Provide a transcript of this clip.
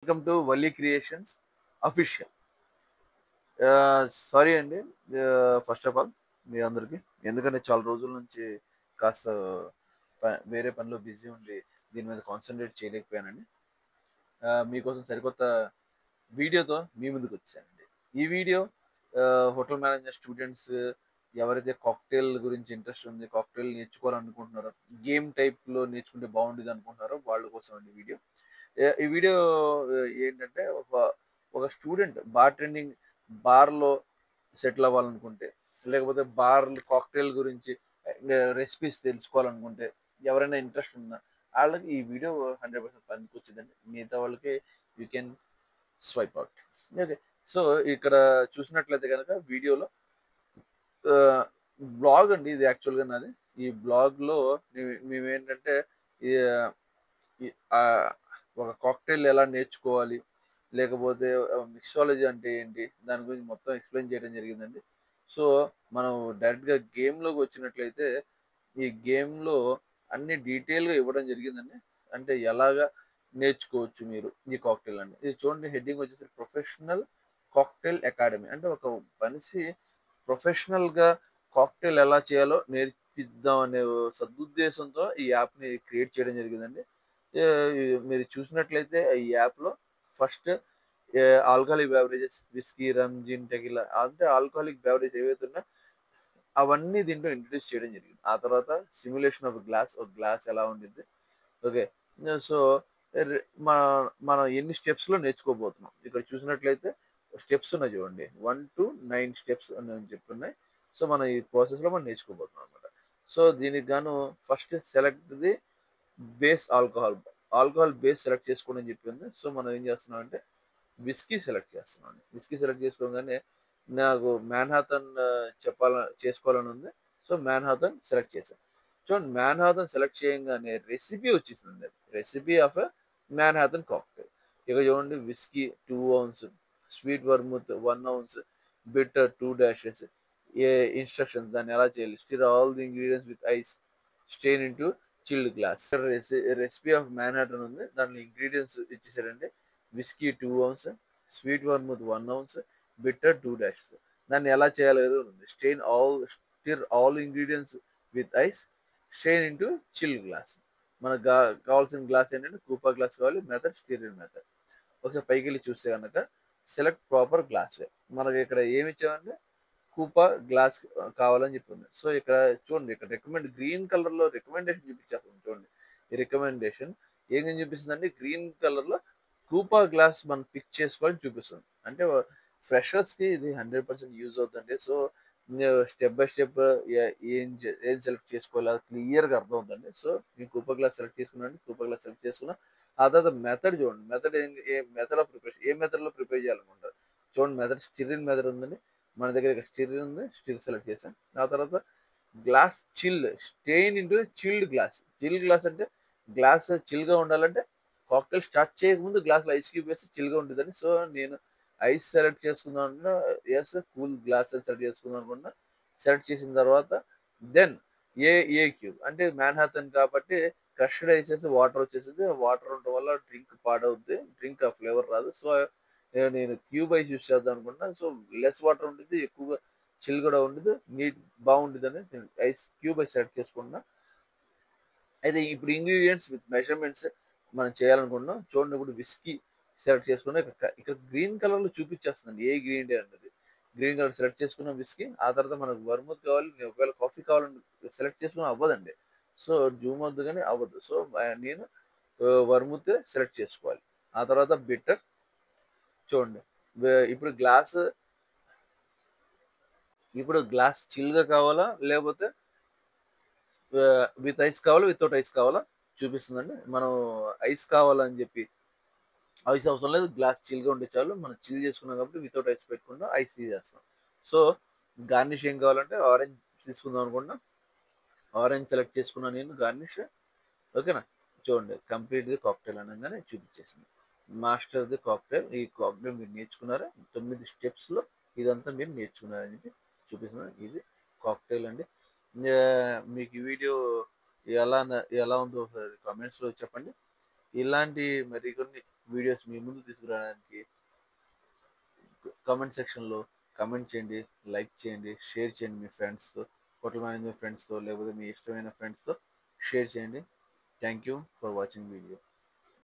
Welcome to Valli creations official. Sorry అండి, first of all మీ అందరికి, ఎందుకంటే చాలా రోజుల నుంచి కాస్త వేరే పనిలో బిజీ ఉండి దీని మీద కాన్సన్ట్రేట్ చేయలేకపోయానండి. మీకోసం సరికొత్త వీడియోతో మీ ముందుకు వచ్చానండి. ఈ వీడియో హోటల్ మేనేజ్మెంట్ స్టూడెంట్స్ ఎవరైతే కాక్టైల్ గురించి ఇంట్రెస్ట్ ఉంది, కాక్టైల్ నేర్చుకోవాలనుకుంటున్నారో, గేమ్ టైప్లో నేర్చుకుంటే బాగుంటుంది అనుకుంటున్నారో వాళ్ళ కోసం అండి వీడియో. ఈ వీడియో ఏంటంటే ఒక స్టూడెంట్ బార్ ట్రెండింగ్ బార్లో సెటిల్ అవ్వాలనుకుంటే, లేకపోతే బార్ కాక్టైల్ గురించి రెసిపీస్ తెలుసుకోవాలనుకుంటే, ఎవరైనా ఇంట్రెస్ట్ ఉన్నా వాళ్ళకి ఈ వీడియో 100% పనికొచ్చిందండి. మిగతా వాళ్ళకి you can swipe out. Okay. So ఇక్కడ చూసినట్లయితే కనుక వీడియోలో బ్లాగ్ అండి ఇది, యాక్చువల్గా నాది. ఈ బ్లాగ్లో మేమేంటంటే ఈ ఈ- ఆ, ఒక కాక్టైల్ ఎలా నేర్చుకోవాలి, లేకపోతే మిక్సాలజీ అంటే ఏంటి, దాని గురించి మొత్తం ఎక్స్ప్లెయిన్ చేయడం జరిగిందండి. సో మనం డైరెక్ట్గా గేమ్లోకి వచ్చినట్లయితే ఈ గేమ్లో అన్ని డీటెయిల్గా ఇవ్వడం జరిగిందండి. అంటే ఎలాగా నేర్చుకోవచ్చు మీరు ఈ కాక్టైల్ అండి. ఇది చూడండి, హెడ్డింగ్ వచ్చేసి ప్రొఫెషనల్ కాక్టైల్ అకాడమీ. అంటే ఒక మనిషి ప్రొఫెషనల్గా కాక్టైల్ ఎలా చేయాలో నేర్పిద్దాం అనే సదుద్దేశంతో ఈ యాప్ని క్రియేట్ చేయడం జరిగిందండి. మీరు చూసినట్లయితే ఈ యాప్లో ఫస్ట్ ఆల్కహాలిక్ బెవరేజెస్, విస్కీ, రమ్, జిన్, టెకిలా, అంటే ఆల్కహాలిక్ బెవరేజ్ ఏవైతే ఉన్నా అవన్నీ దీంట్లో ఇంట్రడ్యూస్ చేయడం జరిగింది. ఆ తర్వాత సిమ్యులేషన్ ఆఫ్ గ్లాస్, ఒక గ్లాస్ ఎలా ఉండిద్ది. ఓకే. సో మనం ఎన్ని స్టెప్స్లో నేర్చుకోబోతున్నాం ఇక్కడ చూసినట్లయితే స్టెప్స్ ఉన్నాయి చూడండి, 1 to 9 స్టెప్స్ అని చెప్తున్నాయి. సో మనం ఈ ప్రాసెస్లో మనం నేర్చుకోబోతున్నాం అనమాట. సో దీనికి గాను first select the base alcohol. Alcohol base select చేసుకోండి అని చెప్పింది. సో మనం ఏం చేస్తున్నాం అంటే విస్కీ సెలెక్ట్ చేస్తున్నాం. విస్కీ సెలెక్ట్ చేసుకోగానే నాకు మ్యాన్హాటన్ చేసుకోవాలని ఉంది. సో మ్యాన్హాటన్ సెలెక్ట్ చేశాను. చూడండి, మ్యాన్హాటన్ సెలెక్ట్ చేయగానే రెసిపీ వచ్చేసింది. Recipe of Manhattan cocktail. ఇక చూడండి, whisky 2 ounce, sweet vermouth 1 ounce, bitter 2 dashes. ఏ ఇన్స్ట్రక్షన్స్ దాన్ని ఎలా చేయాలి, stir all the ingredients with ice, strain into chilled glass. Recipe of Manhattan ఉంది, దాంట్లో ఇంగ్రీడియంట్స్ ఇచ్చేసారండి. Whisky 2 ounce, sweet vermouth 1 ounce, bitter 2 dashes. దాన్ని ఎలా చేయాలో ఉంది. Stir all ingredients with ice, strain into chill glass. మనకు కావాల్సిన గ్లాస్ ఏంటంటే కూపా గ్లాస్ కావాలి. Method stirrer method. ఒకసారి పైకి వెళ్ళి చూస్తే కనుక సెలెక్ట్ ప్రాపర్ గ్లాస్ వే, మనకి ఇక్కడ ఏమి ఇచ్చామంటే కూపా గ్లాస్ కావాలని చెప్పింది. సో ఇక్కడ చూడండి, ఇక్కడ గ్రీన్ కలర్ లో రికమెండేషన్ చూపించేస్తుంది. చూడండి, ఈ రికమెండేషన్ ఏం చూపిస్తుంది అంటే గ్రీన్ కలర్ లో కూపా గ్లాస్ మనం పిక్ చేసుకోవాలని చూపిస్తుంది. అంటే ఫ్రెషర్స్ కి ఇది 100% యూజ్ అవుతుంది. సో స్టెప్ బై స్టెప్ ఏం సెలెక్ట్ చేసుకోవాలో క్లియర్ గా అర్థం అవుతుంది. సో నేను కూపా గ్లాస్ సెలెక్ట్ చేసుకున్నాను. కూపా గ్లాస్ సెలెక్ట్ చేసుకున్నా. ఆ తర్వాత మెథడ్ చూడండి, method A method of preparation, A method లో ప్రిపేర్ చేయాలనుకుంటారు. చూడండి, మెథడ్ స్టిరిన్ మెథడ్ ఉందండి. మన దగ్గర ఇక్కడ స్టిర్ ఉంది, స్టిర్ సెలెక్ట్ చేసాం. ఆ తర్వాత glass chill, strain into chilled glass. Chill glass అంటే గ్లాస్ చిల్ గా ఉండాలంటే కాక్టైల్ స్టార్ట్ చేయకముందు గ్లాస్లో ఐస్ క్యూబ్ వేసి చిల్ గా ఉంటుందని. సో నేను ఐస్ సెలెక్ట్ చేసుకుందాం అనుకున్నా, ఎస్ కూల్ గ్లాస్ సెలెక్ట్ చేసుకుందాం అనుకున్నా. సెలెక్ట్ చేసిన తర్వాత దెన్ ఏ క్యూబ్ అంటే మ్యాన్హాటన్ కాబట్టి క్రష్డ్ ఐస్ వేసి వాటర్ వచ్చేసింది. వాటర్ ఉండడం వల్ల డ్రింక్ పాడవుద్ది, డ్రింక్ ఆ ఫ్లేవర్ రాదు. సో నేను క్యూబ్ ఐస్ యూస్ చేద్దాం అనుకున్నా. సో లెస్ వాటర్ ఉంటుంది, ఎక్కువగా చిల్ కూడా ఉండదు, నీట్ బాగుంటుంది అని ఐస్ క్యూబ్ ఐస్ సెలెక్ట్ చేసుకున్నా. అయితే ఇప్పుడు ఇంగ్రీడియంట్స్ విత్ మెజర్మెంట్స్ మనం చేయాలనుకుంటున్నాం. చూడండి, ఇప్పుడు విస్కీ సెలెక్ట్ చేసుకున్నా. ఇక్కడ గ్రీన్ కలర్ లో చూపించేస్తుంది ఏ గ్రీన్ అన్నది. గ్రీన్ కలర్ సెలెక్ట్ చేసుకున్న విస్కీ. ఆ తర్వాత మనకు వర్ముత్ కావాలి, ఒకవేళ కాఫీ కావాలని సెలెక్ట్ చేసుకున్న అవ్వదండి. సో జూమ్ వద్దు కానీ అవ్వదు. సో నేను వర్ముత్ సెలెక్ట్ చేసుకోవాలి. ఆ తర్వాత బిట్టర్. చూడండి, ఇప్పుడు గ్లాస్ చిల్గా కావాలా, లేకపోతే విత్ ఐస్ కావాలా, వితౌట్ ఐస్ కావాలా చూపిస్తుందండి. మనం ఐస్ కావాలని చెప్పి ఐస్ అవసరం లేదు, గ్లాస్ చిల్గా ఉంటే చాలు. మనం చిల్ చేసుకున్నాం కాబట్టి వితౌట్ ఐస్ పెట్టుకుంటాం, ఐస్ తీసేస్తాం. సో గార్నిష్ ఏం కావాలంటే ఆరెంజ్ తీసుకుందాం అనుకున్నా. ఆరెంజ్ సెలెక్ట్ చేసుకున్నాను నేను గార్నిష్. ఓకేనా. చూడండి, కంప్లీట్ ది కాక్టైల్ అనగానే చూపించేసింది. Master the cocktail. ఈ కాక్టైల్ మీరు నేర్చుకున్నారా, 9 స్టెప్స్లో ఇదంతా మీరు నేర్చుకున్నారని చెప్పి చూపిస్తున్నాను. ఇది కాక్టైల్ అండి. మీకు ఈ వీడియో ఎలా ఎలా ఉందో కామెంట్స్లో చెప్పండి. ఇలాంటి మరి కొన్ని వీడియోస్ మీ ముందు తీసుకురావడానికి కామెంట్ సెక్షన్లో కామెంట్ చేయండి, లైక్ చేయండి, షేర్ చేయండి మీ ఫ్రెండ్స్తో, హోటల్ మేనేజ్మెంట్ ఫ్రెండ్స్తో, లేకపోతే మీ ఇష్టమైన ఫ్రెండ్స్తో షేర్ చేయండి. Thank you for watching video.